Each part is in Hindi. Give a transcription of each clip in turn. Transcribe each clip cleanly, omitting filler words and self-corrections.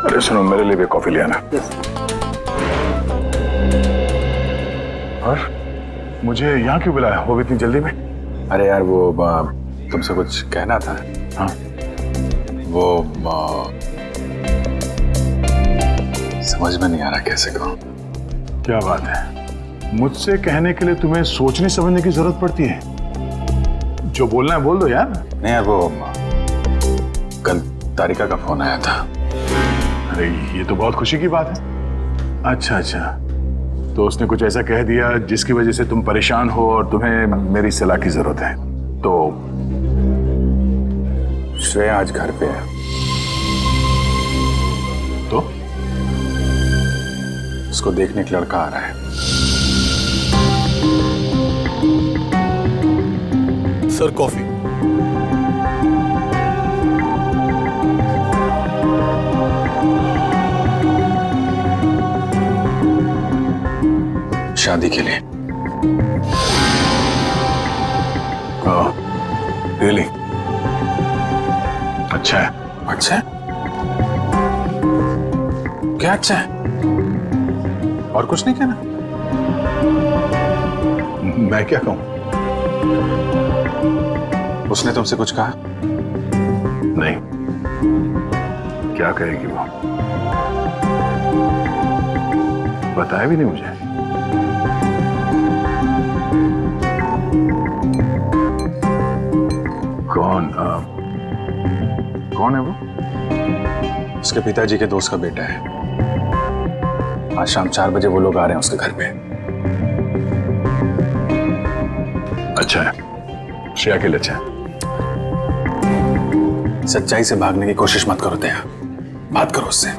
अरे सुनो, मेरे लिए भी कॉफी ले आना। और मुझे यहाँ क्यों बुलाया, वो भी इतनी जल्दी में? अरे यार वो तुमसे कुछ कहना था। हाँ, वो समझ में नहीं आ रहा कैसे कहूँ। क्या बात है, मुझसे कहने के लिए तुम्हें सोचने समझने की जरूरत पड़ती है। जो बोलना है बोल दो यार। नहीं यार, वो कल तारिका का फोन आया था। अरे ये तो बहुत खुशी की बात है। अच्छा अच्छा, तो उसने कुछ ऐसा कह दिया जिसकी वजह से तुम परेशान हो और तुम्हें मेरी सलाह की जरूरत है। तो श्रेया आज घर पे है। तो उसको देखने एक लड़का आ रहा है। Sir coffee. शादी के लिए। रियली? अच्छा है। अच्छा है? क्या अच्छा है? और कुछ नहीं कहना? मैं क्या कहूं? उसने तुमसे कुछ कहा? नहीं, क्या कहेगी वो? बताया भी नहीं मुझे। कौन है वो? उसके पिताजी के दोस्त का बेटा है। आज शाम 4 बजे वो लोग आ रहे हैं उसके घर पे। अच्छा है, श्रेया के लिए अच्छा है। सच्चाई से भागने की कोशिश मत करो दया, बात करो उससे।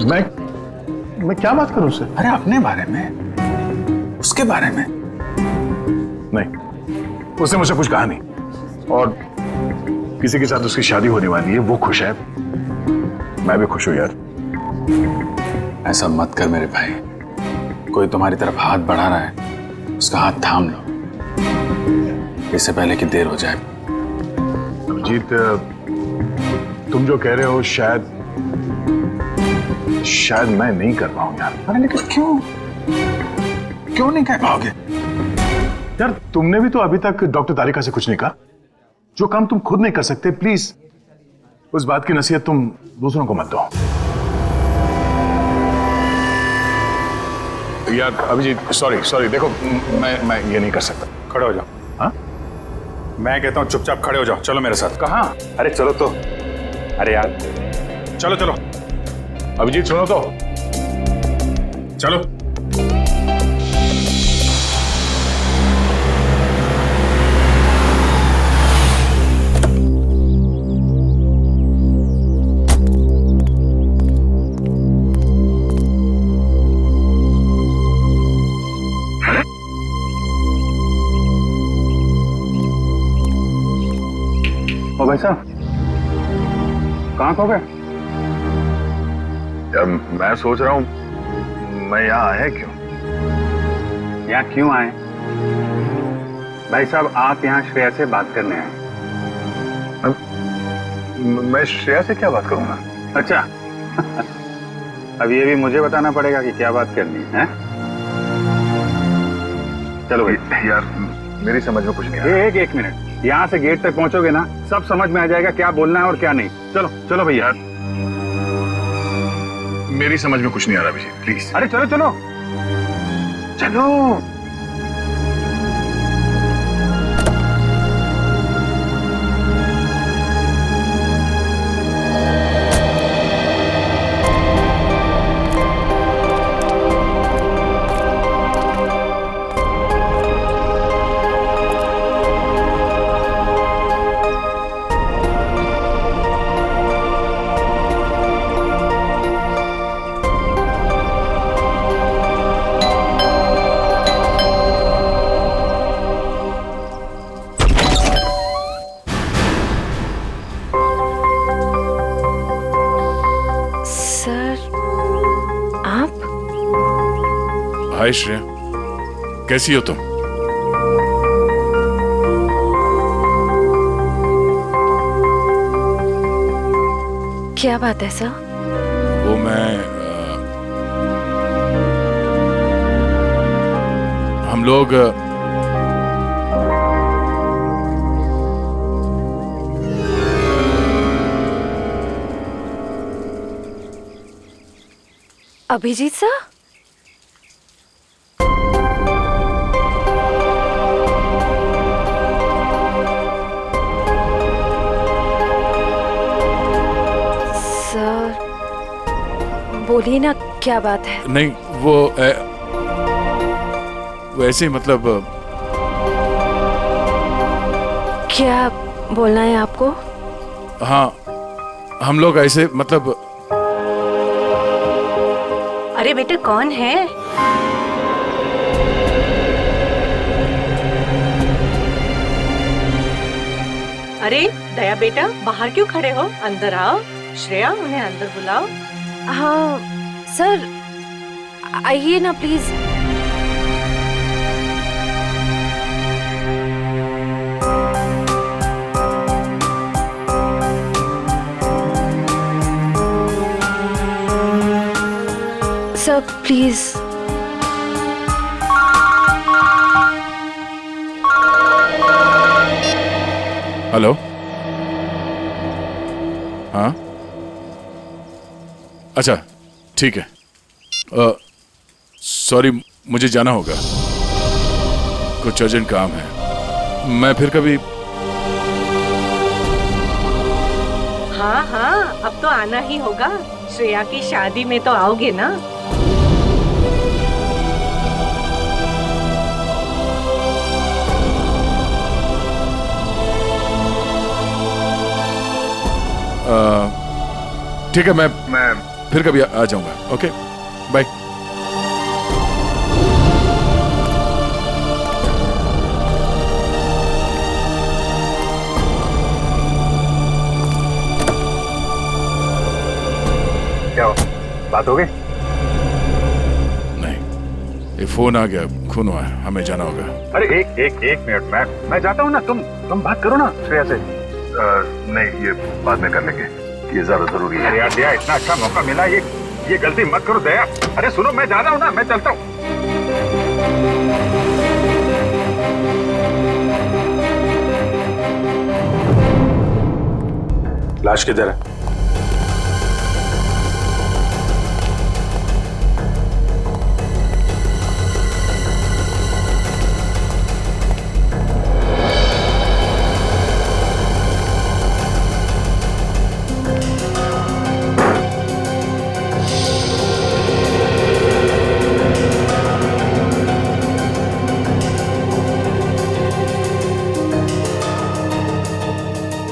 मैं क्या बात करूं उससे? अरे अपने बारे में, उसके बारे में। नहीं, उसने मुझसे कुछ कहा नहीं। और किसी के साथ उसकी शादी होने वाली है, वो खुश है, मैं भी खुश हूं यार। ऐसा मत कर मेरे भाई। कोई तुम्हारी तरफ हाथ बढ़ा रहा है, उसका हाथ थाम लो, इससे पहले कि देर हो जाए। अभिजीत, तुम जो कह रहे हो शायद मैं नहीं कर पाऊं यार। अरे लेकिन क्यों नहीं कह पाओगे? यार तुमने भी तो अभी तक डॉक्टर तारिका से कुछ नहीं कहा। जो काम तुम खुद नहीं कर सकते, प्लीज उस बात की नसीहत तुम दूसरों को मत दो। यार अभिजीत, सॉरी देखो, मैं ये नहीं कर सकता। खड़े हो जाओ। हाँ, मैं कहता हूँ चुपचाप खड़े हो जाओ। चलो मेरे साथ। कहाँ? अरे चलो तो। अरे यार चलो अभिजीत सुनो तो। चलो। ओ भाई साहब, कहाँ खो गए? यार मैं सोच रहा हूँ मैं यहाँ आया क्यों? यहाँ क्यों आए? भाई साहब, आप यहाँ श्रेया से बात करने आए। मैं श्रेया से क्या बात करूंगा? अच्छा अब ये भी मुझे बताना पड़ेगा कि क्या बात करनी है? चलो भाई। यार मेरी समझ में कुछ नहीं आ रहा। एक मिनट, यहाँ से गेट तक पहुंचोगे ना, सब समझ में आ जाएगा क्या बोलना है और क्या नहीं। चलो भैया। मेरी समझ में कुछ नहीं आ रहा अभिजीत, प्लीज। अरे चलो। हाय श्रेया, कैसी हो तुम? क्या बात है सर? वो हम लोग अभिजीत सर? सर बोलिए ना, क्या बात है? नहीं, वो ऐसे ही मतलब क्या बोलना है आपको? हाँ, हम लोग ऐसे मतलब अरे बेटा, कौन है? अरे दया बेटा, बाहर क्यों खड़े हो? अंदर आओ। श्रेया, उन्हें अंदर बुलाओ। हाँ सर, आइए ना प्लीज। Sir please. हेलो। हाँ, अच्छा ठीक है। सॉरी, मुझे जाना होगा, कुछ अर्जेंट काम है। मैं फिर कभी। हाँ हाँ, अब तो आना ही होगा। श्रेया की शादी में तो आओगे ना? ठीक है, मैं फिर कभी आ जाऊंगा। Okay, bye. क्या हो, बात हो गई? नहीं, ये फोन आ गया, खून हुआ है, हमें जाना होगा। अरे एक मिनट, मैं जाता हूँ ना, तुम बात करो ना श्रेया से। नहीं, ये बाद में कर लेंगे, ये ज्यादा जरूरी है। यार दया, इतना अच्छा मौका मिला, ये गलती मत करो दया। अरे सुनो, मैं जा रहा हूँ ना, मैं चलता हूँ। लाश किधर है?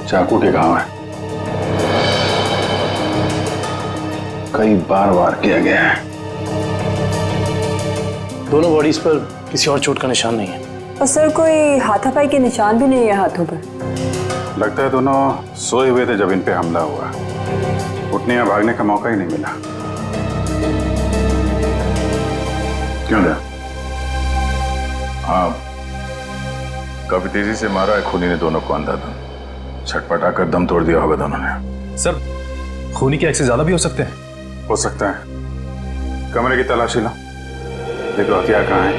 चाकू के घाव है, कई बार वार किया गया है। दोनों बॉडीज पर किसी और चोट का निशान नहीं है। और सर, कोई हाथापाई के निशान भी नहीं है हाथों पर। लगता है दोनों सोए हुए थे जब इन पे हमला हुआ, उठने या भागने का मौका ही नहीं मिला। क्यों ना? हाँ, काफी तेजी से मारा है खूनी ने दोनों को अंधाधुन, छटपटा कर दम तोड़ दिया होगा दोनों ने। सर, खूनी के एक्सेस ज्यादा भी हो सकते हैं। हो सकता है। कमरे की तलाशी लो, देखो हथियार कहाँ है।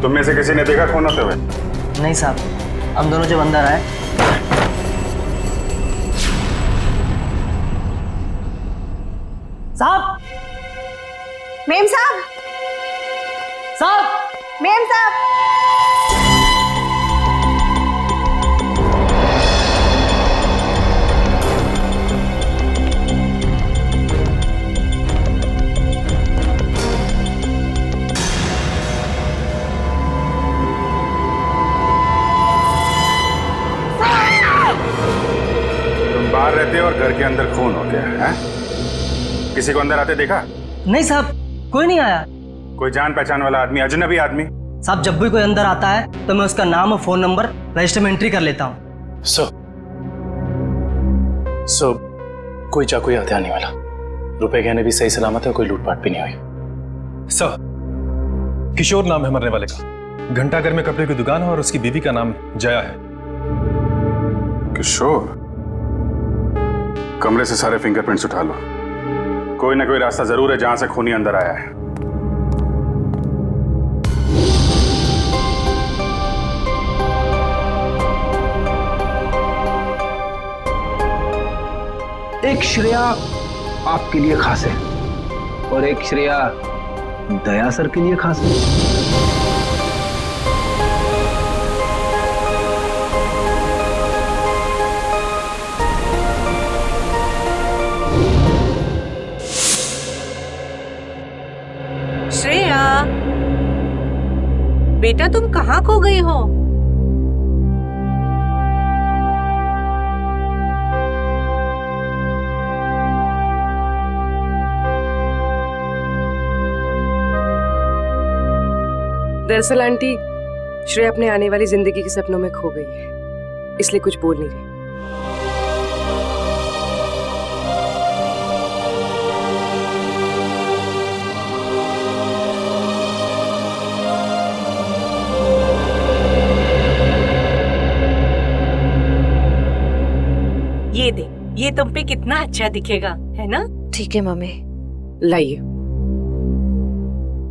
तुम में से किसी ने देखा खून होते हुए? नहीं साहब, हम दोनों जब अंदर आए। साहब! मेम साहब! साहब! मेम साहब! बाहर रहते और घर के अंदर खून हो गया है? किसी को अंदर आते देखा? नहीं साहब, कोई नहीं आया। कोई जान पहचान वाला आदमी, अजनबी आदमी? साहब, जब भी कोई अंदर आता है तो मैं उसका नाम और फोन नंबर रजिस्टर में एंट्री कर लेता हूँ। सर, कोई चाकू या हथियार नहीं मिला। रुपए गहने भी सही सलामत है, कोई लूटपाट भी नहीं हुई। सर, किशोर नाम है मरने वाले का। घंटाघर में कपड़े की दुकान है और उसकी बीवी का नाम जया है। किशोर, कमरे से सारे फिंगरप्रिंट्स उठा लो। कोई ना कोई रास्ता जरूर है जहां से खूनी अंदर आया है। एक श्रेया आपके लिए खास है और एक श्रेया दया सर के लिए खास है। श्रेया, बेटा तुम कहाँ खो गई हो? दरअसल आंटी, श्रेया अपने आने वाली जिंदगी के सपनों में खो गई है, इसलिए कुछ बोल नहीं रही। ये दे, ये तुम पे कितना अच्छा दिखेगा, है ना? ठीक है मम्मी। लाइए।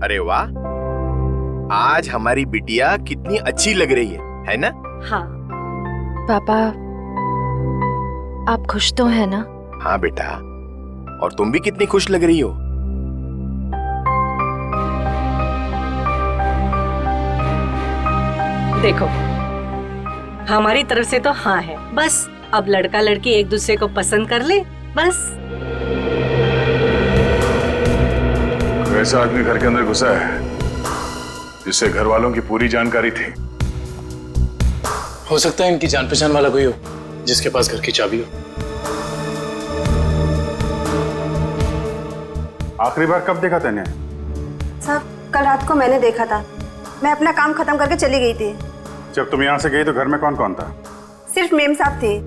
अरे वाह, आज हमारी बिटिया कितनी अच्छी लग रही है ना? हाँ। पापा, आप खुश तो है ना? हाँ बेटा, और तुम भी कितनी खुश लग रही हो। देखो, हमारी तरफ से तो हाँ है, बस अब लड़का लड़की एक दूसरे को पसंद कर ले, बस। ऐसा आदमी घर के अंदर घुसा है जिससे घर वालों की पूरी जानकारी थी। हो सकता है इनकी जान पहचान वाला कोई हो जिसके पास घर की चाबी हो। आखिरी बार कब देखा तूने? साहब, कल रात को मैंने देखा था। मैं अपना काम खत्म करके चली गई थी। जब तुम यहाँ से गई तो घर में कौन कौन था? सिर्फ मेम साहब थे।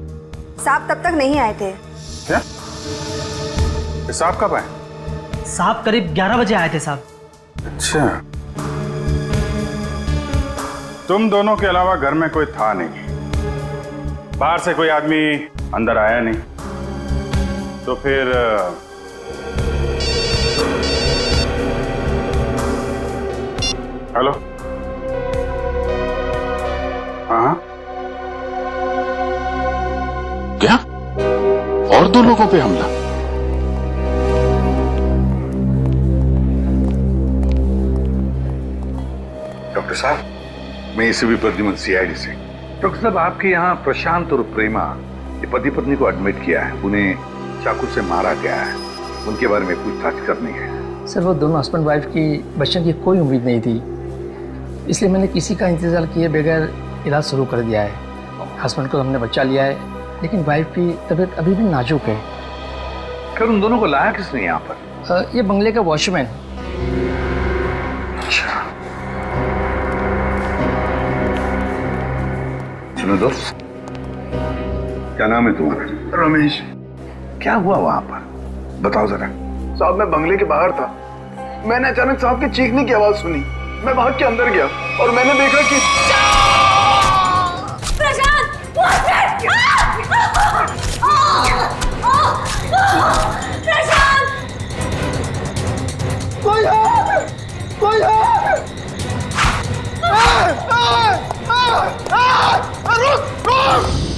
साहब तब तक नहीं आए थे। क्या? साहब कब आए? साहब करीब 11 बजे आए थे साहब। अच्छा, तुम दोनों के अलावा घर में कोई था नहीं, बाहर से कोई आदमी अंदर आया नहीं, तो फिर हेलो? हाँ, क्या? और 2 लोगों पे हमला? डॉक्टर साहब, मैं एसीपी प्रद्युमन सीआईडी से। डॉक्टर साहब, आपके यहाँ प्रशांत और प्रेमा ये पति पत्नी को एडमिट किया है। उन्हें चाकू से मारा गया है। उनके बारे में पूछताछ करनी है। सर, वो दोनों हस्बैंड वाइफ की बच्चों की कोई उम्मीद नहीं थी, इसलिए मैंने किसी का इंतजार किए बगैर इलाज शुरू कर दिया है। हस्बैंड को हमने बच्चा लिया है, लेकिन वाइफ की तबीयत अभी भी नाजुक है। खैर, उन दोनों को लाया किसने यहाँ पर? ये बंगले का वॉचमैन। अच्छा, सुनो दोस्त, क्या नाम है तुम्हारा? रमेश। क्या हुआ वहां पर, बताओ जरा। साहब, मैं बंगले के बाहर था। मैंने अचानक साहब की चीखने की आवाज सुनी। मैं भाग के अंदर गया और मैंने देखा कि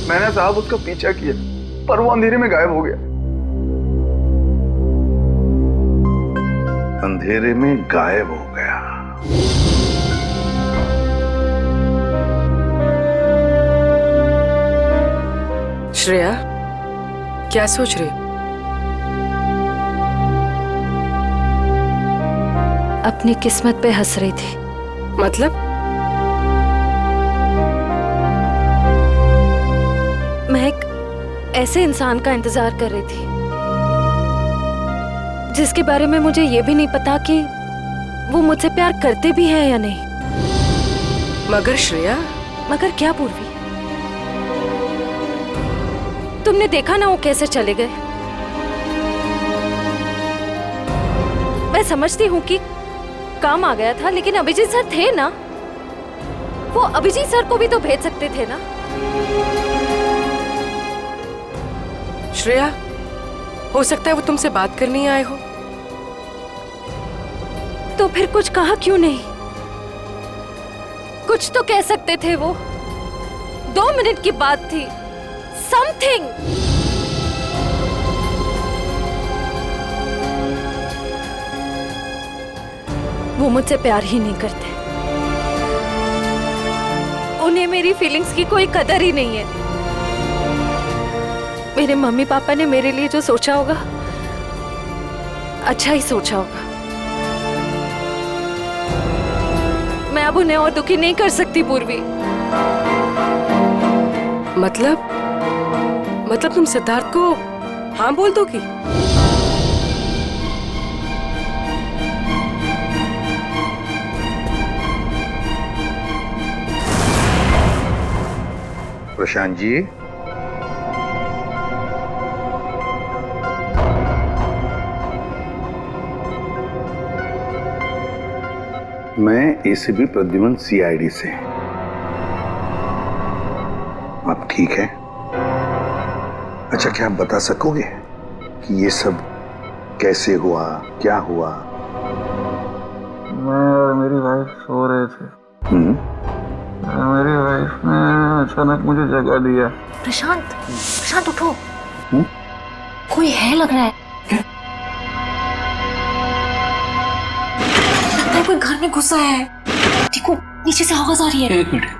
मैंने साहब उसका पीछा किया, पर वो अंधेरे में गायब हो गया। अंधेरे में गायब हो गया? श्रेया, क्या सोच रही हो? अपनी किस्मत पे हंस रही थी। मतलब? मैं एक ऐसे इंसान का इंतजार कर रही थी जिसके बारे में मुझे ये भी नहीं पता कि वो मुझसे प्यार करते भी हैं या नहीं। मगर श्रेया। मगर क्या पूर्वी? तुमने देखा ना वो कैसे चले गए। मैं समझती हूँ कि काम आ गया था, लेकिन अभिजीत सर थे ना, वो अभिजीत सर को भी तो भेज सकते थे ना। श्रेया, हो सकता है वो तुमसे बात करने आए हो। तो फिर कुछ कहा क्यों नहीं? कुछ तो कह सकते थे वो। 2 मिनट की बात थी, समथिंग। वो मुझसे प्यार ही नहीं करते, उन्हें मेरी फीलिंग्स की कोई कदर ही नहीं है। मेरे मम्मी पापा ने मेरे लिए जो सोचा होगा, अच्छा ही सोचा होगा। मैं अब उन्हें और दुखी नहीं कर सकती पूर्वी। मतलब तुम सिद्धार्थ को हाँ बोल दोगी? प्रशांत जी, मैं एसीपी प्रद्युमन सीआईडी से। आप ठीक है? अच्छा, क्या आप बता सकोगे कि ये सब कैसे हुआ, क्या हुआ? मैं और मेरी वाइफ सो रहे थे। मेरी वाइफ ने अचानक मुझे जगा दिया। प्रशांत उठो। कोई है लग रहा है। लगता है कोई घर में घुसा है। देखो, नीचे से आवाज आ रही है। 1 मिनट।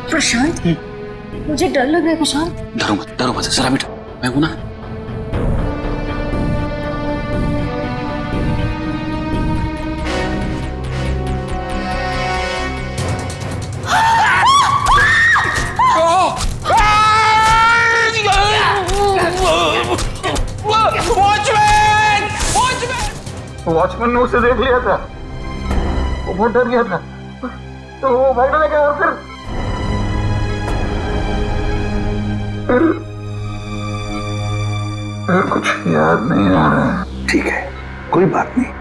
प्रशांत, मुझे डर लग रहा है। प्रशांत, डरो मत, जरा बैठो, मैं हूं ना। वॉचमैन ने उसे देख लिया था, वो बहुत डर गया था, तो वो भागने लगा और फिर कुछ याद नहीं आ रहा है। ठीक है, कोई बात नहीं,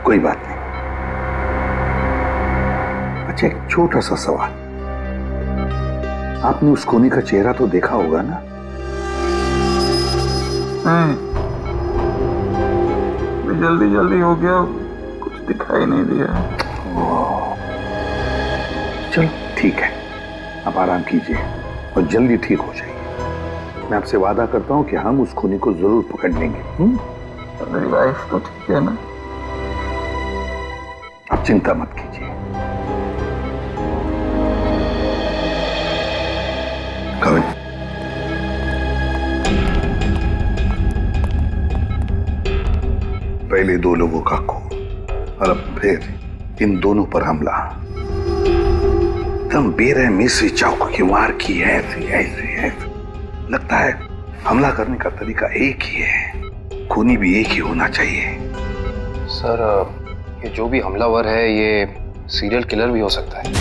कोई बात नहीं। अच्छा, एक छोटा सा सवाल, आपने उस कोनी का चेहरा तो देखा होगा ना? जल्दी हो गया, कुछ दिखाई नहीं दिया। चलो ठीक है, आप आराम कीजिए और जल्दी ठीक हो जाइए। मैं आपसे वादा करता हूं कि हम उस खूनी को जरूर पकड़ लेंगे। मेरी वाइफ तो ठीक है ना? आप चिंता मत कीजिए। कविन, पहले 2 लोगों का खून और अब फिर इन दोनों पर हमला। एकदम बेरहमी से चाकू की वार की है। ऐसे लगता है हमला करने का तरीका एक ही है, खूनी भी एक ही होना चाहिए। सर, ये जो भी हमलावर है ये सीरियल किलर भी हो सकता है।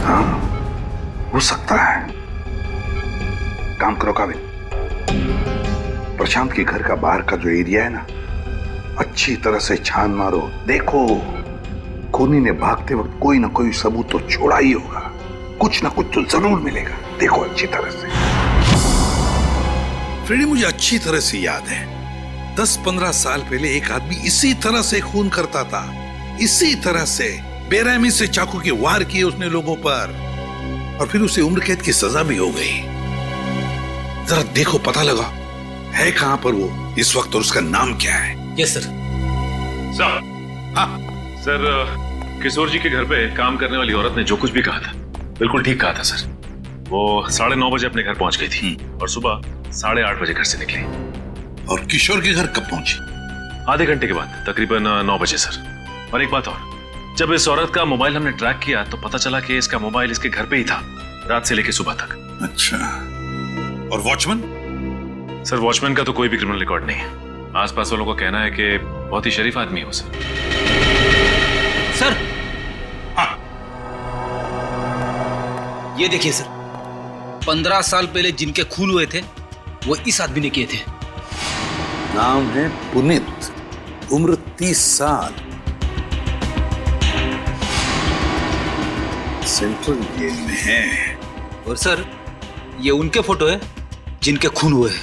हाँ, हो सकता है। काम करो काबिल, प्रशांत के घर का बाहर का जो एरिया है ना, अच्छी तरह से छान मारो। देखो, खूनी ने भागते वक्त कोई ना कोई सबूत तो छोड़ा ही होगा, कुछ ना कुछ तो जरूर मिलेगा। देखो अच्छी तरह से। फ्रेडी, मुझे अच्छी तरह से याद है 10-15 साल पहले एक आदमी इसी तरह से खून करता था, इसी तरह से बेरहमी से चाकू के वार किए उसने लोगों पर, और फिर उसे उम्र कैद की सजा भी हो गई। जरा देखो, पता लगा है कहां पर वो इस वक्त और उसका नाम क्या है? Yes sir. सर, किशोर जी के घर पे काम करने वाली औरत ने जो कुछ भी कहा था बिल्कुल ठीक कहा था सर। वो 9:30 बजे अपने घर पहुंच गई थी और सुबह 8:30 बजे घर से निकली। और किशोर के घर कब पहुंची? आधे घंटे के बाद, तकरीबन 9 बजे सर। और एक बात और, जब इस औरत का मोबाइल हमने ट्रैक किया तो पता चला कि इसका मोबाइल इसके घर पे ही था रात से लेकर सुबह तक। अच्छा, और वॉचमैन? सर वॉचमैन का तो कोई भी क्रिमिनल रिकॉर्ड नहीं है। आसपास वालों का कहना है कि बहुत ही शरीफ आदमी है वो सर। सर ये देखिए सर, 15 साल पहले जिनके खून हुए थे वो इस आदमी ने किए थे। नाम है पुनीत, उम्र 30 साल, सेंट्रल जेल में है। और सर ये उनके फोटो है जिनके खून हुए हैं।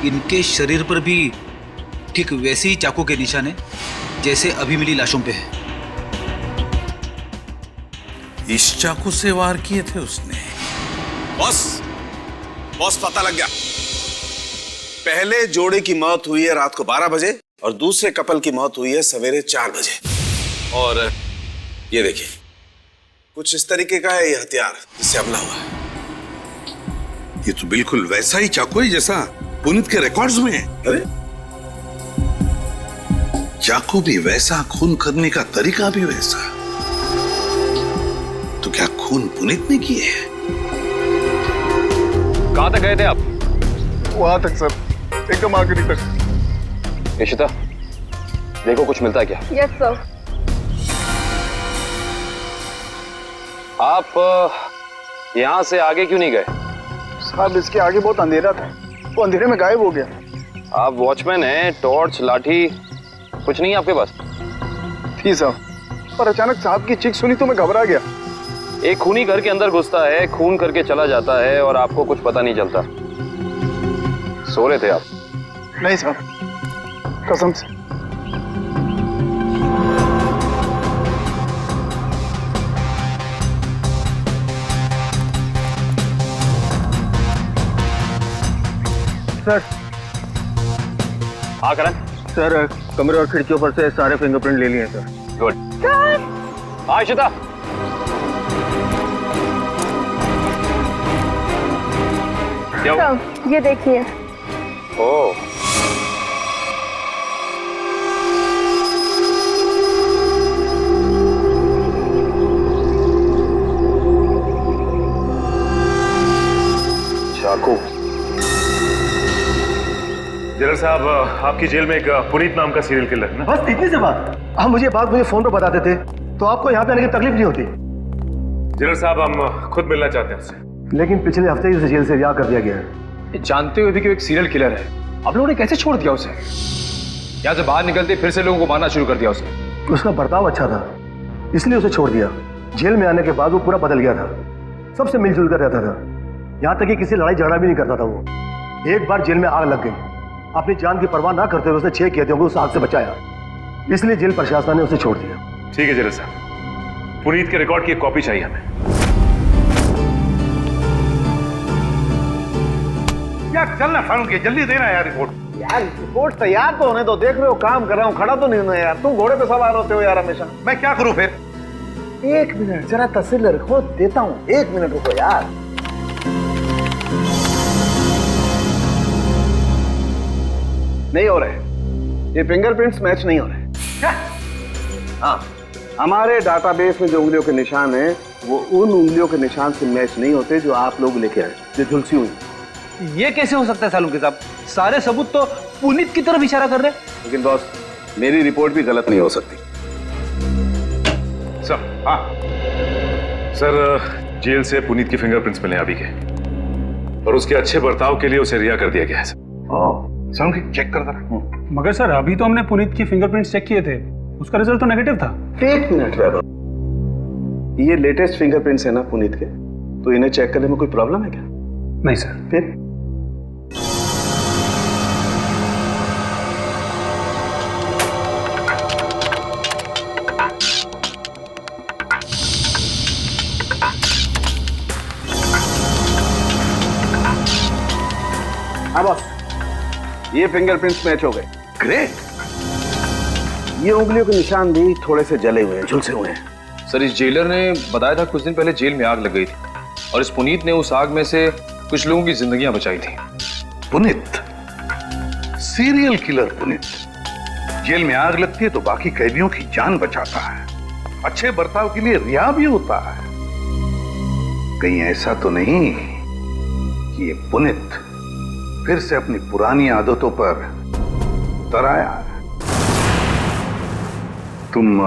इनके शरीर पर भी ठीक वैसे ही चाकू के निशान है जैसे अभी मिली लाशों पे है। इस चाकू से वार किए थे उसने। बॉस पता लग गया। पहले जोड़े की मौत हुई है रात को 12 बजे और दूसरे कपल की मौत हुई है सवेरे 4 बजे। और ये देखिए, कुछ इस तरीके का है ये हथियार जिससे हमला हुआ है। ये तो बिल्कुल वैसा ही चाकू है जैसा पुनीत के रिकॉर्ड्स में है। अरे चाकू भी वैसा, खून करने का तरीका भी वैसा। तो क्या खून पुनीत ने किए? कहां तक गए थे आप? वहां तक सर, एकदम आखिरी तक। इशिता, देखो कुछ मिलता है क्या? Yes sir. आप यहां से आगे क्यों नहीं गए? साहब इसके आगे बहुत अंधेरा था, वो अंधेरे में गायब हो गया। आप वॉचमैन हैं, टॉर्च लाठी कुछ नहीं है आपके पास? थी साहब, पर अचानक साहब की चीख सुनी तो मैं घबरा गया। एक खूनी घर के अंदर घुसता है, खून करके चला जाता है और आपको कुछ पता नहीं चलता। सो रहे थे आप? नहीं साहब, कसम से। सर। हाँ करण। सर कमरे और खिड़कियों पर से सारे फिंगरप्रिंट ले लिए सर। गुड। हाँ इशिता। ये देखिए। ओह, चाकू। जनरल साहब, आपकी जेल में एक पुनीत नाम का सीरियल किलर है ना? बस इतनी सी बात। आप मुझे बात फोन पर बता देते तो आपको यहाँ पे आने की तकलीफ नहीं होती। जनरल साहब, हम खुद मिलना चाहते हैं उससे। लेकिन पिछले हफ्ते ही उसे जेल से रिहा कर दिया गया है। जानते हुए भी कि वो एक सीरियल किलर है, आप लोगों ने कैसे छोड़ दिया उसे? यहाँ से बाहर निकलते फिर से लोगों को मारना शुरू कर दिया उसे। उसका बर्ताव अच्छा था इसलिए उसे छोड़ दिया। जेल में आने के बाद वो पूरा बदल गया था, सबसे मिलजुल कर रहता था, यहाँ तक कि किसी लड़ाई झगड़ा भी नहीं करता था वो। एक बार जेल में आग लग गई, अपनी जान की परवाह ना करते हुए उसने 6 कैदियों को उस आग से बचाया, इसलिए जेल प्रशासन ने उसे छोड़ दिया। ठीक है जनरल साहब, पुनीत के रिकॉर्ड की एक कॉपी चाहिए हमें। यार चलना फारूक, जल्दी देना यार रिपोर्ट। यार रिपोर्ट तैयार तो होने दो, देख रहे हो काम कर रहा हूँ, खड़ा तो नहीं हूं यार। तुम घोड़े पे सवार होते हो यार हमेशा। मैं क्या करूं फिर? 1 मिनट जरा तसल्ली रखो, देता हूँ। 1 मिनट रुको यार। नहीं हो रहे, ये फिंगरप्रिंट्स मैच नहीं हो रहे। क्या? हाँ, हमारे डाटाबेस में जो उंगलियों के निशान हैं वो उन उंगलियों के निशान से मैच नहीं होते जो आप लोग लेके आए, जो झुलसी हुई। ये कैसे हो सकता है सालुंके साहब? सारे सबूत तो पुनीत की तरफ इशारा कर रहे हैं। लेकिन बॉस, मेरी रिपोर्ट भी गलत नहीं हो सकती। सर, हाँ सर, जेल से पुनीत की फिंगरप्रिंट्स मिले अभी के, और उसके अच्छे बर्ताव के लिए उसे रिहा कर दिया गया है सर। सर चेक कर रहा। मगर सर अभी तो हमने पुनीत की फिंगरप्रिंट्स चेक किए थे, उसका रिजल्ट तो नेगेटिव था। 1 मिनट वैभव, ये लेटेस्ट फिंगरप्रिंट्स है ना पुनीत के, तो इन्हें चेक करने में कोई प्रॉब्लम है क्या? नहीं सर। फिर हाँ बॉस, ये फिंगरप्रिंट्स मैच हो गए। ग्रेट। ये उंगलियों के निशान भी थोड़े से जले हुए हैं, झुलसे हुए हैं। सर इस जेलर ने बताया था कुछ दिन पहले जेल में आग लग गई थी और इस पुनीत ने उस आग में से कुछ लोगों की जिंदगियां बचाई थी। पुनीत, सीरियल किलर पुनीत, जेल में आग लगती है तो बाकी कैदियों की जान बचाता है। अच्छे बर्ताव के लिए रिहा भी होता है। कहीं ऐसा तो नहीं कि ये पुनित फिर से अपनी पुरानी आदतों पर उतर आया है? तुम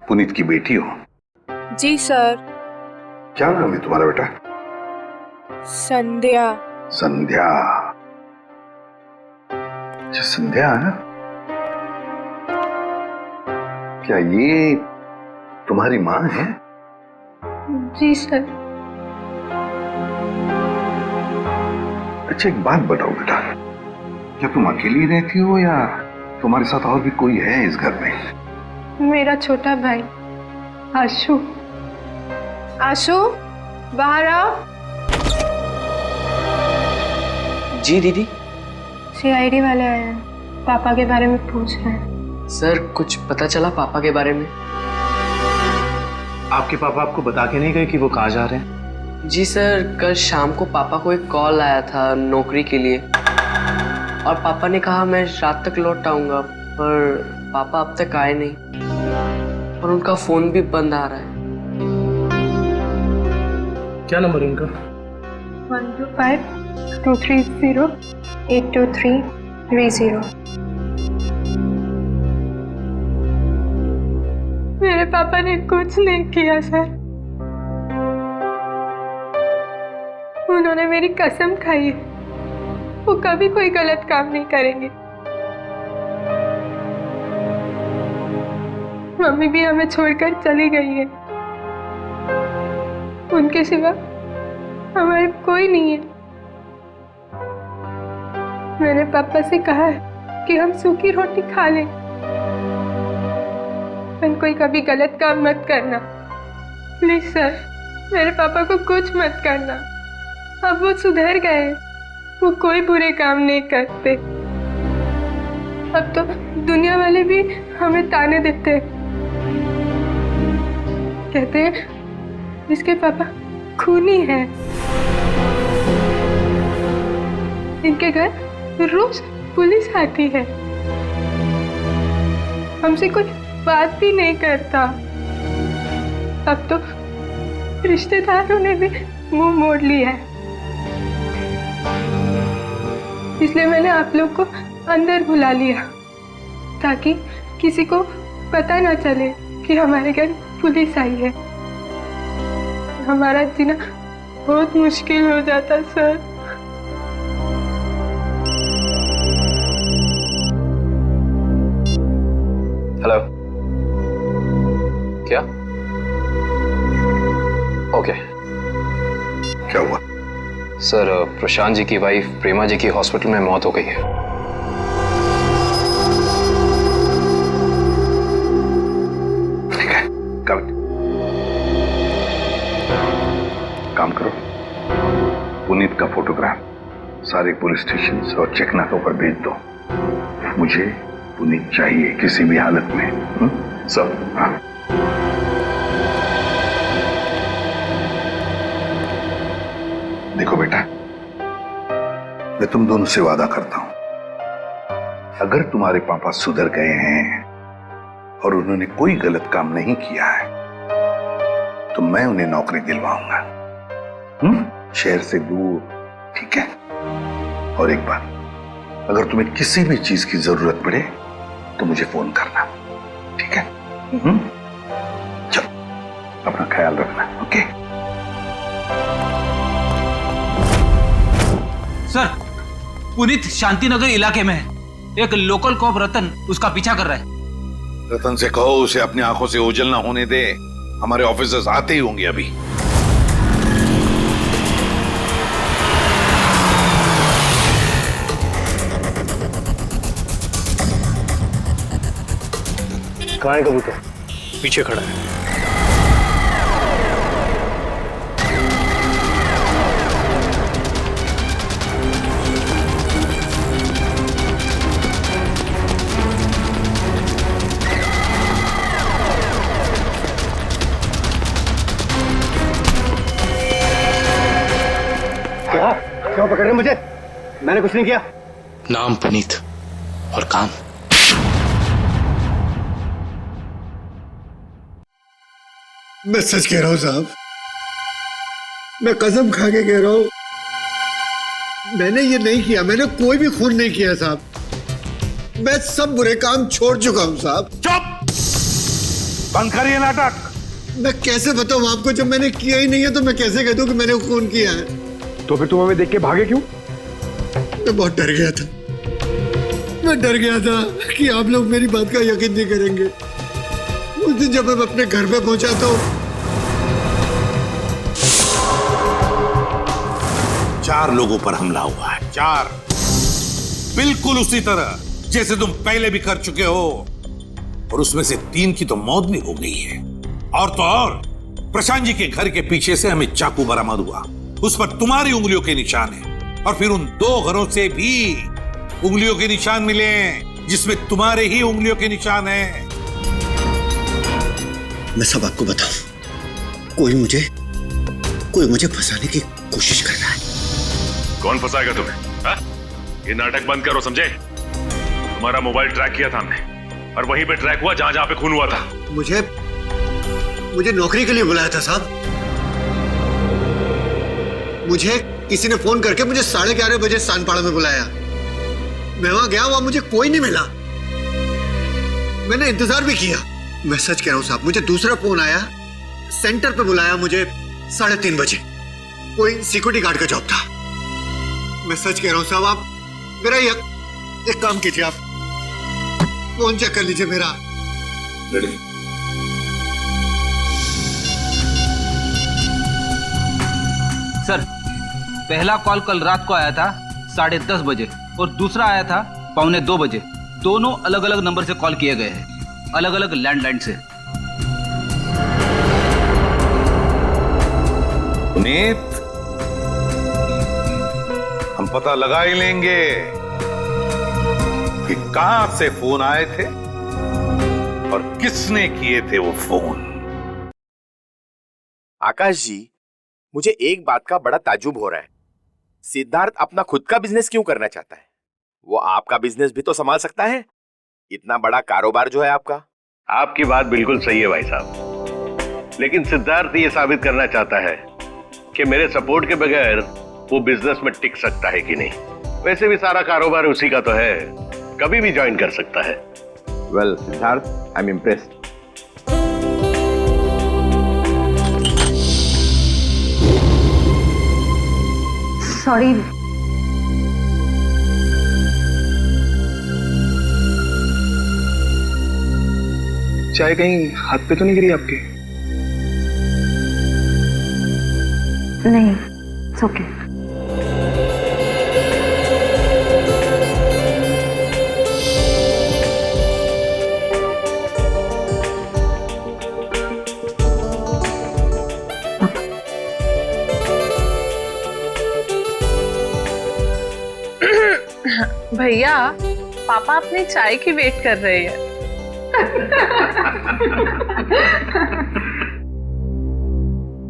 पुनीत की बेटी हो? जी सर। क्या नाम है तुम्हारा बेटा? संध्या। संध्या। अच्छा संध्या है? क्या ये तुम्हारी माँ है? जी सर। अच्छा एक बात बताओ बेटा, क्या तुम अकेली रहती हो या तुम्हारे साथ और भी कोई है इस घर में? मेरा छोटा भाई आशु। आशु बाहर आओ। जी दीदी। सीआईडी वाले आए हैं, पापा के बारे में पूछ रहे हैं। सर कुछ पता चला पापा के बारे में? आपके पापा आपको बता के नहीं गए कि वो कहाँ जा रहे हैं? जी सर, कल शाम को पापा को एक कॉल आया था नौकरी के लिए और पापा ने कहा मैं रात तक लौट आऊंगा, पर पापा अब तक आए नहीं और उनका फोन भी बंद आ रहा है। क्या नंबर है उनका? 125-230-82330। मेरे पापा ने कुछ नहीं किया सर। उन्होंने मेरी कसम खाई है, वो कभी कोई गलत काम नहीं करेंगे। मम्मी भी हमें छोड़कर चली गई है, उनके सिवा हमारे कोई नहीं है। मैंने पापा से कहा है कि हम सूखी रोटी खा लें, पर कोई कभी गलत काम मत करना। प्लीज सर, मेरे पापा को कुछ मत करना। अब वो सुधर गए हैं, वो कोई बुरे काम नहीं करते। अब तो दुनिया वाले भी हमें ताने देते हैं, कहते हैं इसके पापा खूनी है। इनके घर रोज पुलिस आती है, हमसे कोई बात भी नहीं करता। अब तो रिश्तेदारों ने भी मुंह मोड़ लिया है, इसलिए मैंने आप लोग को अंदर बुला लिया ताकि किसी को पता ना चले कि हमारे घर पुलिस आई है। हमारा जीना बहुत मुश्किल हो जाता सर। हेलो, क्या? ओके। क्या हुआ? सर, प्रशांत जी की वाइफ प्रेमा जी की हॉस्पिटल में मौत हो गई है। ठीक है, काम करो, पुनीत का फोटोग्राफ सारे पुलिस स्टेशन और चेक नाकों पर भेज दो। मुझे पुनीत चाहिए किसी भी हालत में। सब हाँ। देखो बेटा, मैं तुम दोनों से वादा करता हूं, अगर तुम्हारे पापा सुधर गए हैं और उन्होंने कोई गलत काम नहीं किया है तो मैं उन्हें नौकरी दिलवाऊंगा, शहर से दूर। ठीक है? और एक बात, अगर तुम्हें किसी भी चीज की जरूरत पड़े तो मुझे फोन करना, ठीक है? चलो, अपना ख्याल रखना। ओके? सर, पुनीत शांतिनगर इलाके में है। एक लोकल कॉप रतन उसका पीछा कर रहा है। रतन से कहो उसे अपनी आंखों से ओझल ना होने दे, हमारे ऑफिसर्स आते ही होंगे अभी। कहाँ है कबूतर? पीछे खड़ा है। क्या? क्यों पकड़ रहे मुझे? मैंने कुछ नहीं किया। नाम पुनीत और काम मैं सच कह रहा हूं साहब, मैं कसम खा के कह रहा हूं, मैंने ये नहीं किया, मैंने कोई भी खून नहीं किया साहब। मैं सब बुरे काम छोड़ चुका हूं साहब। चुप! बंद करिए नाटक। मैं कैसे बताऊं आपको, जब मैंने किया ही नहीं है तो मैं कैसे कह दूं कि मैंने खून किया है? तो फिर तुम हमें देख के भागे क्यों? मैं बहुत डर गया था, मैं डर गया था कि आप लोग मेरी बात का यकीन नहीं करेंगे। उस दिन जब मैं अपने घर पे पहुंचा तो 4 लोगों पर हमला हुआ है, 4। बिल्कुल उसी तरह जैसे तुम पहले भी कर चुके हो, और उसमें से 3 की तो मौत भी हो गई है। और तो और प्रशांत जी के घर के पीछे से हमें चाकू बरामद हुआ, उस पर तुम्हारी उंगलियों के निशान है, और फिर उन 2 घरों से भी उंगलियों के निशान मिले जिसमें तुम्हारे ही उंगलियों के निशान हैं। मैं सब आपको बताऊं, कोई मुझे फंसाने की कोशिश कर रहा है। कौन फंसाएगा तुम्हें? हा? ये नाटक बंद करो, समझे? तुम्हारा मोबाइल ट्रैक किया था हमने, और वहीं पे ट्रैक हुआ जहां जहां पे खून हुआ था। मुझे नौकरी के लिए बुलाया था साहब। मुझे किसी ने फोन करके मुझे 11:30 बजे सानपाड़ा में बुलाया। मैं वहां गया, वहां मुझे कोई नहीं मिला। मैंने इंतजार भी किया। मैं सच कह रहा हूं साहब, मुझे दूसरा फोन आया, सेंटर पे बुलाया मुझे 3:30 बजे। कोई सिक्योरिटी गार्ड का जॉब था। मैं सच कह रहा हूं साहब, आप मेरा एक काम कीजिए, आप फोन चेक कर लीजिए मेरा। सर, पहला कॉल कल रात को आया था 10:30 बजे और दूसरा आया था 1:45 बजे। दोनों अलग अलग नंबर से कॉल किए गए हैं, अलग अलग लैंडलाइन से। पुनीत, हम पता लगा ही लेंगे कि कहां से फोन आए थे और किसने किए थे वो फोन। आकाश जी, मुझे एक बात का बड़ा ताज्जुब हो रहा है। सिद्धार्थ अपना खुद का बिजनेस क्यों करना चाहता है? वो आपका बिजनेस भी तो संभाल सकता है। इतना बड़ा कारोबार जो है आपका। आपकी बात बिल्कुल सही है भाई साहब, लेकिन सिद्धार्थ ये साबित करना चाहता है कि मेरे सपोर्ट के बगैर वो बिजनेस में टिक सकता है कि नहीं। वैसे भी सारा कारोबार उसी का तो है, कभी भी ज्वाइन कर सकता है। Well Siddharth, I am impressed. Sorry, चाय कहीं हाथ पे तो नहीं गिरी आपके? नहीं, इट्स ओके। भैया, पापा अपनी चाय की वेट कर रहे हैं।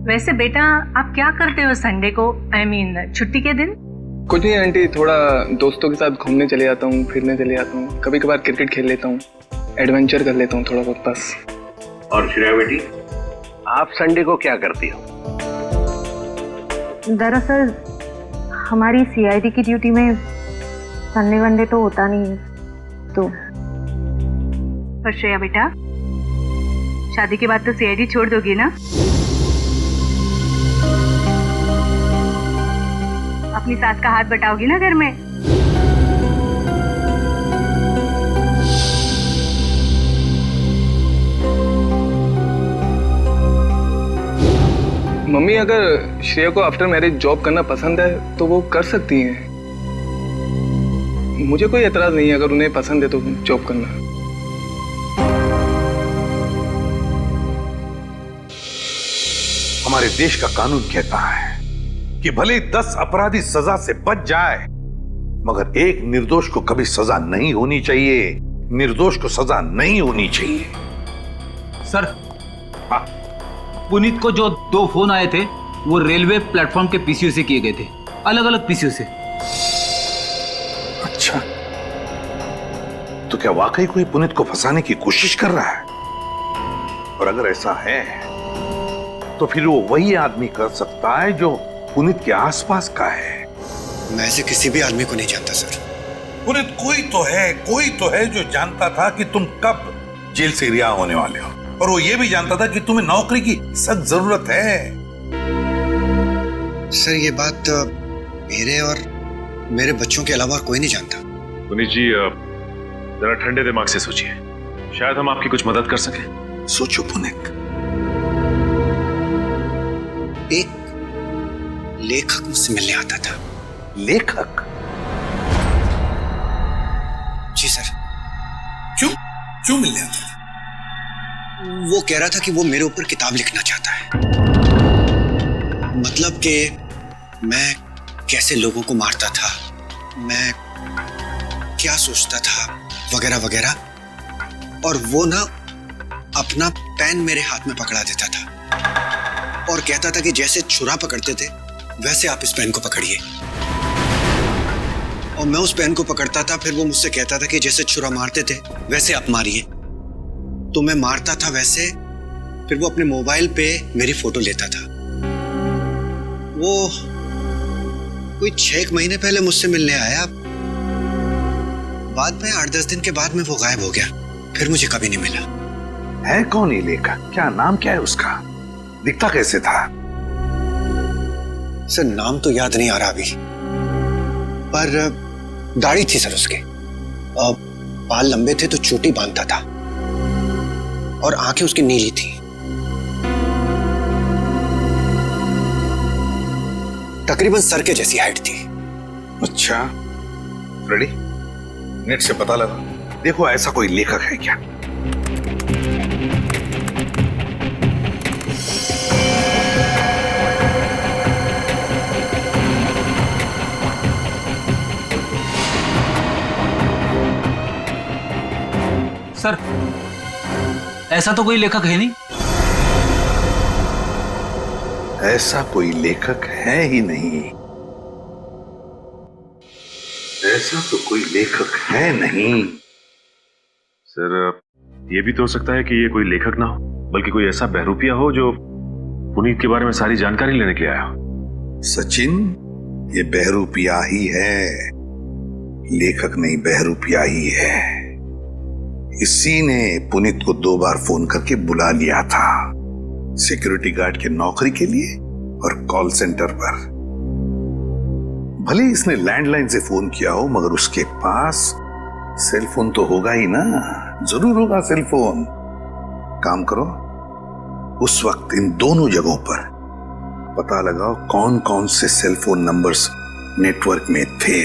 वैसे बेटा, आप क्या करते हो संडे को, आई मीन छुट्टी के दिन? कुछ नहीं आंटी, थोड़ा दोस्तों के साथ घूमने चले जाता हूँ, फिरने चले जाता हूँ, कभी कभार क्रिकेट खेल लेता हूँ, एडवेंचर कर लेता हूँ थोड़ा बहुत बस। और श्रेया बेटी, आप संडे को क्या करती हो? दरअसल हमारी सीआईडी की ड्यूटी में संडे वनडे तो होता नहीं है, तो। पर श्रेया बेटा, शादी के बाद तो सीआईडी छोड़ दोगी ना? अपनी सास का हाथ बटाओगी ना घर में? मम्मी, अगर श्रेया को आफ्टर मैरिज जॉब करना पसंद है तो वो कर सकती हैं। मुझे कोई एतराज नहीं है अगर उन्हें पसंद है तो जॉब करना। हमारे देश का कानून कहता है कि भले 10 अपराधी सजा से बच जाए, मगर एक निर्दोष को कभी सजा नहीं होनी चाहिए। निर्दोष को सजा नहीं होनी चाहिए। सर, पुनीत को जो 2 फोन आए थे वो रेलवे प्लेटफॉर्म के पीसीओ से किए गए थे, अलग अलग पीसीओ से। अच्छा, तो क्या वाकई कोई पुनीत को फंसाने की कोशिश कर रहा है? और अगर ऐसा है तो फिर वो वही आदमी कर सकता है जो पुनीत के आसपास का है। मैं ऐसे किसी भी आदमी को नहीं जानता सर। पुनीत कोई तो है जो जानता था कि तुम कब जेल से रिहा होने वाले हो, और वो ये भी जानता था कि तुम्हें नौकरी की सख्त जरूरत है। सर ये बात मेरे और मेरे बच्चों के अलावा कोई नहीं जानता। पुनीत जी जरा ठंडे दिमाग से सोचिए, शायद हम आपकी कुछ मदद कर सकें। सोचो पुनीत। एक लेखक मुझसे मिलने आता था। लेखक? जी सर। क्यों मिलने आता था? वो कह रहा था कि वो मेरे ऊपर किताब लिखना चाहता है, मतलब कि मैं कैसे लोगों को मारता था, मैं क्या सोचता था, वगैरह वगैरह। और वो ना अपना पेन मेरे हाथ में पकड़ा देता था और कहता था कि जैसे छुरा पकड़ते थे वैसे आप इस पेन को पकड़िए। और मैं उस पेन को पकड़ता था, फिर वो मुझसे कहता था कि जैसे छुरा मारते थे वैसे आप मारिए। तो मैं मारता था वैसे, फिर वो अपने मोबाइल पे मेरी फोटो लेता था। वो कोई 6 महीने पहले मुझसे मिलने आया, बाद में 8-10 दिन के बाद में वो गायब हो गया, फिर मुझे कभी नहीं मिला। है कौन ये लेखक? क्या नाम क्या है उसका? दिखता कैसे था? सर नाम तो याद नहीं आ रहा अभी, पर दाढ़ी थी सर उसके, बाल लंबे थे तो चोटी बांधता था, और आंखें उसकी नीली थी। तकरीबन सर के जैसी हाइट थी। अच्छा फ्रेडी, नेट से पता लगा, देखो ऐसा कोई लेखक है क्या? सर ऐसा तो कोई लेखक है नहीं। ऐसा कोई लेखक है ही नहीं। ऐसा तो कोई लेखक है नहीं। सर ये भी तो हो सकता है कि ये कोई लेखक ना हो, बल्कि कोई ऐसा बहरूपिया हो जो पुनीत के बारे में सारी जानकारी लेने के लिए आया हो। सचिन, ये बहरूपिया ही है, लेखक नहीं, बहरूपिया ही है। इसी ने पुनीत को 2 बार फोन करके बुला लिया था, सिक्योरिटी गार्ड की नौकरी के लिए और कॉल सेंटर पर। भले इसने लैंडलाइन से फोन किया हो, मगर उसके पास सेल फोन तो होगा ही ना, जरूर होगा सेल फोन। काम करो, उस वक्त इन दोनों जगहों पर पता लगाओ कौन कौन से सेल फोन नंबर्स नेटवर्क में थे।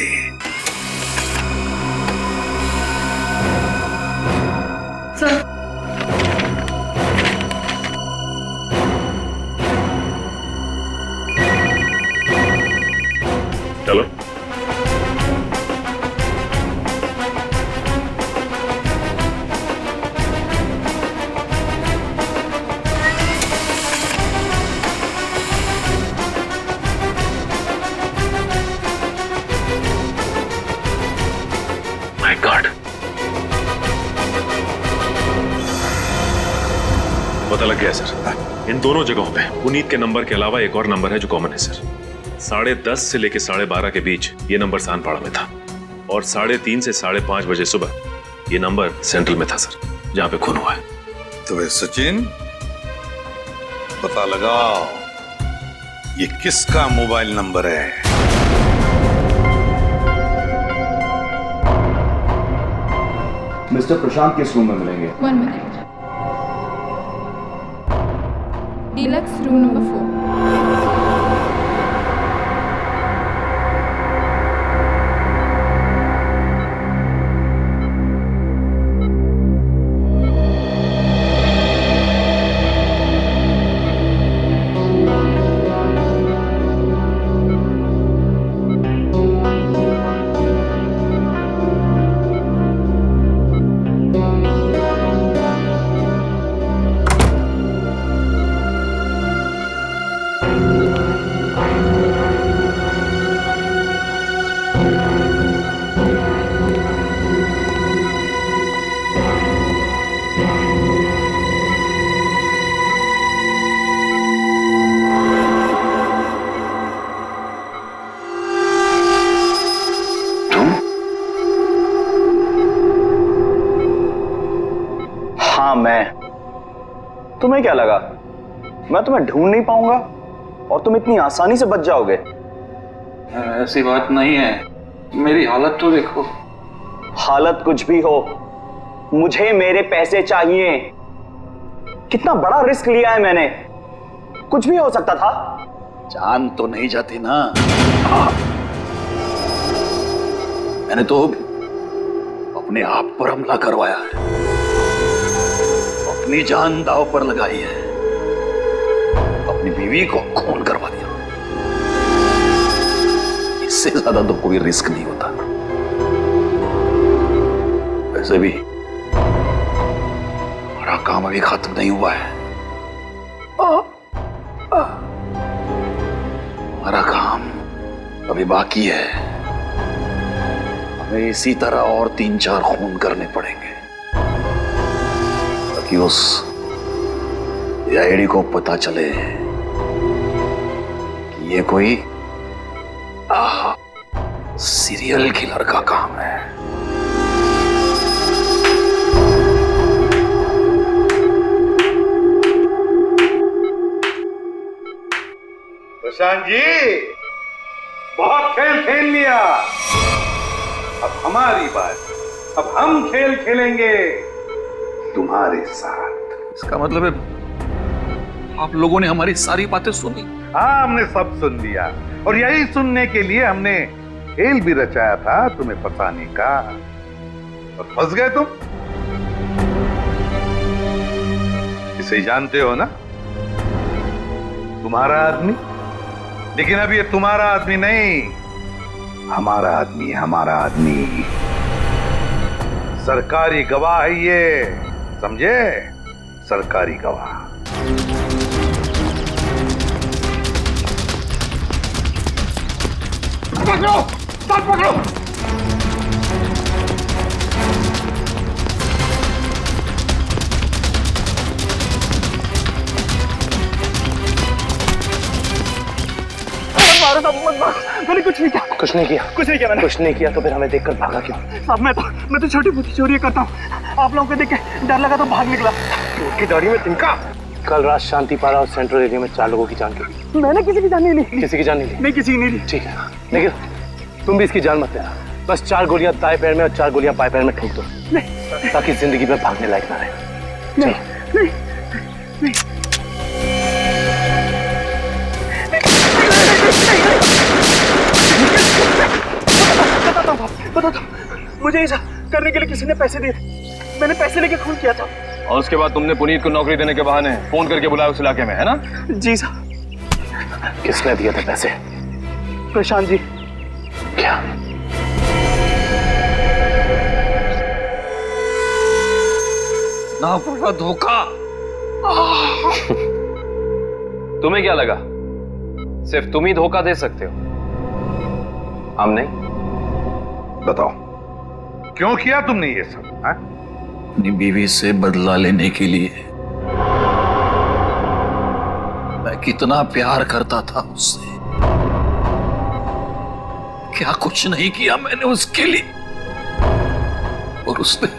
चलो माय गॉड, पता लग गया सर। इन दोनों जगहों पे पुनीत के नंबर के अलावा एक और नंबर है जो कॉमन है सर। 10:30 से लेकर 12:30 के बीच ये नंबर सानपाड़ा में था, और 3:30 से 5:30 बजे सुबह ये नंबर सेंट्रल में था सर, जहां पे खून हुआ है। तो वे सचिन, पता लगाओ ये किसका मोबाइल नंबर है। मिस्टर प्रशांत किस रूम में मिलेंगे? 1 मिनट। Deluxe room number 4। तुम्हें क्या लगा मैं तुम्हें ढूंढ नहीं पाऊंगा और तुम इतनी आसानी से बच जाओगे? ऐसी बात नहीं है, मेरी हालत तो देखो। हालत कुछ भी हो, मुझे मेरे पैसे चाहिए। कितना बड़ा रिस्क लिया है मैंने, कुछ भी हो सकता था। जान तो नहीं जाती ना। मैंने तो अपने आप पर हमला करवाया है, अपनी जान दांव पर लगाई है, अपनी बीवी को खून करवा दिया। इससे ज्यादा तो कोई रिस्क नहीं होता। वैसे भी हमारा काम अभी खत्म नहीं हुआ है। हमारा काम अभी बाकी है। हमें इसी तरह और 3-4 खून करने पड़ेंगे ताकि उस आईडी को पता चले कि ये कोई सीरियल किलर का काम है। प्रशांत जी, बहुत खेल खेल लिया, अब हमारी बात। अब हम खेल खेलेंगे तुम्हारे साथ। इसका मतलब है आप लोगों ने हमारी सारी बातें सुनी? हाँ, हमने सब सुन लिया और यही सुनने के लिए हमने खेल भी रचाया था तुम्हें फंसाने का, और फंस गए तुम। इसे जानते हो ना, तुम्हारा आदमी। लेकिन अब ये तुम्हारा आदमी नहीं, हमारा आदमी है, हमारा आदमी। सरकारी गवाह है ये, समझे? सरकारी गवाह। पकड़ो, साथ पकड़ो। मारो साहब, मत मारो। मैंने कुछ नहीं किया। कुछ नहीं किया? कुछ नहीं किया मैंने। कुछ नहीं किया तो फिर हमें देखकर भागा क्यों? साहब मैं तो छोटी मोटी चोरी करता हूँ। आप लोगों को देख के डर लगा तो भाग निकला। उसकी दाढ़ी में तिनका। कल रात शांतिपारा और सेंट्रल एरिया में 4 लोगों की जान गई। मैंने किसी की जान नहीं ली। किसी की जान नहीं ली? नहीं, किसी की नहीं ली। ठीक है, लेकिन तुम भी इसकी जान मत लेना। बस 4 गोलियां दाएं पैर में और 4 गोलियां बाएं पैर में ठोक दो, ताकि जिंदगी में भागने लायक ना रहे। नहीं। बताता हूँ, मुझे ऐसा करने के लिए किसी ने पैसे दिए। मैंने पैसे लेके खून किया था। और उसके बाद तुमने पुनीत को नौकरी देने के बहाने फोन करके बुलाया उस इलाके में, है ना? जी साहब। किसने दिए थे पैसे? प्रशांत जी। क्या? ना बड़ा धोखा। तुम्हें क्या लगा सिर्फ तुम ही धोखा दे सकते हो, हम नहीं? बताओ, क्यों किया तुमने ये सब? अपनी बीवी से बदला लेने के लिए। मैं कितना प्यार करता था उससे। क्या कुछ नहीं किया मैंने उसके लिए, और उसने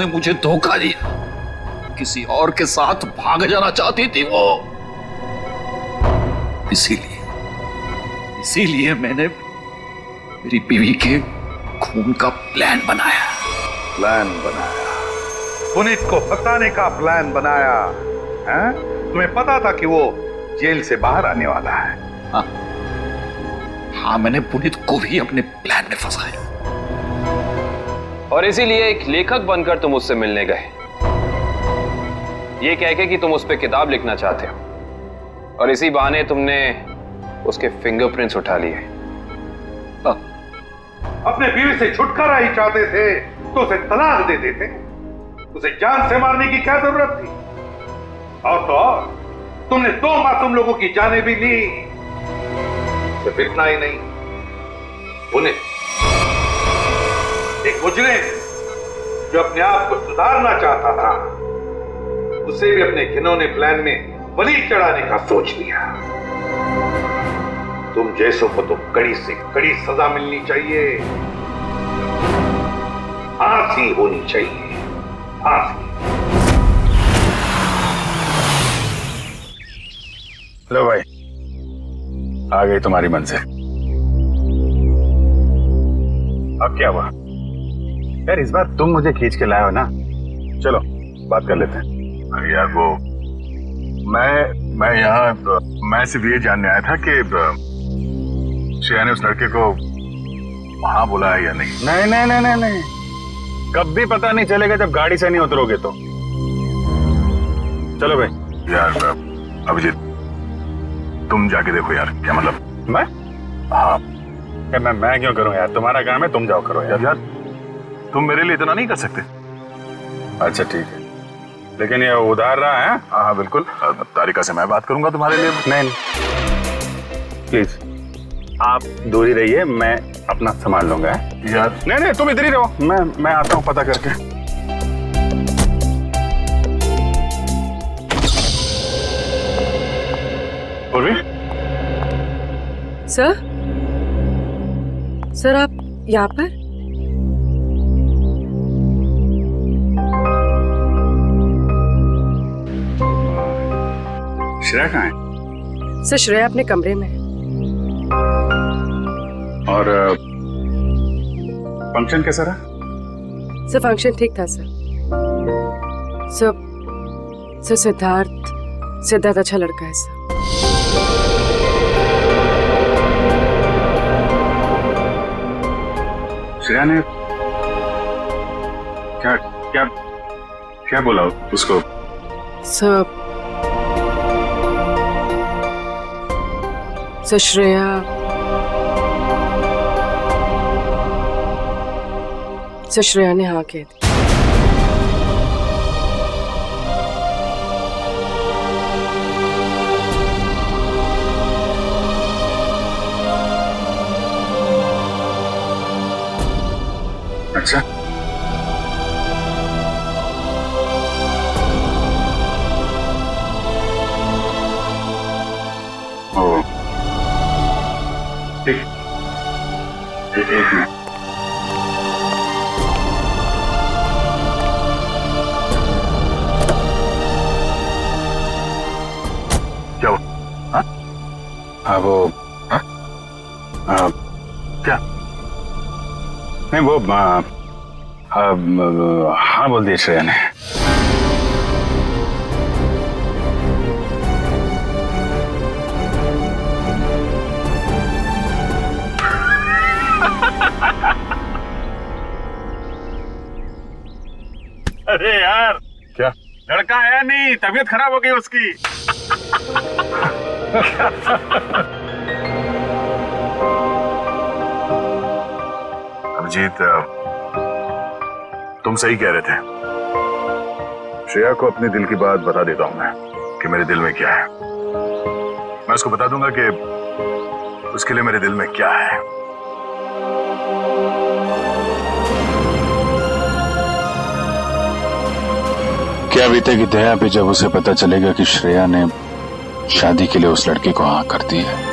मुझे धोखा दिया। किसी और के साथ भाग जाना चाहती थी वो। इसीलिए मैंने मेरी बीवी के खून का प्लान बनाया। पुनीत को फंसाने का प्लान बनाया, हैं? तुम्हें पता था कि वो जेल से बाहर आने वाला है? हाँ, मैंने पुनीत को भी अपने प्लान में फंसाया। और इसीलिए एक लेखक बनकर तुम उससे मिलने गए, ये कह के कि तुम उस पर किताब लिखना चाहते हो, और इसी बहाने तुमने उसके फिंगरप्रिंट्स उठा लिए। अपने बीवी से छुटकारा ही चाहते थे तो उसे तलाक दे देते। उसे जान से मारने की क्या जरूरत थी? और तो और, तुमने 2 मासूम लोगों की जानें भी ली। सिर्फ इतना ही नहीं, उन्हें एक मुजरिम जो अपने आप को सुधारना चाहता था, उसे भी अपने घिनौने प्लान में बलि चढ़ाने का सोच लिया। तुम जैसों को तो कड़ी से कड़ी सजा मिलनी चाहिए, फांसी होनी चाहिए, फांसी। लो भाई, आ गई तुम्हारी मंजिल। अब क्या हुआ यार, इस बार तुम मुझे खींच के लाए हो ना, चलो बात कर लेते हैं। अरे यार वो मैं यहाँ मैं सिर्फ ये जानने आया था कि श्रेया ने उस लड़के को वहां बुलाया या नहीं। नहीं नहीं नहीं नहीं नहीं, कभी पता नहीं चलेगा जब गाड़ी से नहीं उतरोगे तो। चलो भाई। यार अभिजीत तुम जाके देखो यार, क्या मतलब मैं? हाँ मैं क्यों करूं यार, तुम्हारा काम है, तुम जाओ करो यार। यार तुम मेरे लिए इतना नहीं कर सकते? अच्छा ठीक है, लेकिन ये उधार रहा है। हाँ बिल्कुल, तारिका से मैं बात करूंगा तुम्हारे लिए। नहीं प्लीज आप दूर ही रहिए, मैं अपना संभाल लूंगा यार। नहीं नहीं तुम इधर ही रहो, मैं आता हूँ पता करके। पूर्वी सर आप यहाँ पर? श्रेया कहाँ है? सर श्रेया अपने कमरे में है। और फंक्शन कैसा रहा? सर फंक्शन ठीक था सर। सर सिद्धार्थ अच्छा लड़का है सर। श्रेया ने क्या क्या क्या बोला उसको? सर श्रेया ने हाँ कह दी। अच्छा ओ ठीक, एक मिनट। क्या हुआ? हाँ वो क्या? नहीं वो हाँ बोल दिया श्रेया ने। अरे यार क्या लड़का आया नहीं, तबीयत खराब हो गई उसकी। अभिजीत तुम सही कह रहे थे, श्रेया को अपने दिल की बात बता देता हूं मैं कि मेरे दिल में क्या है। मैं उसको बता दूंगा कि उसके लिए मेरे दिल में क्या है। क्या बीतेगी दया पे जब उसे पता चलेगा कि श्रेया ने शादी के लिए उस लड़के को हाँ कर दी है।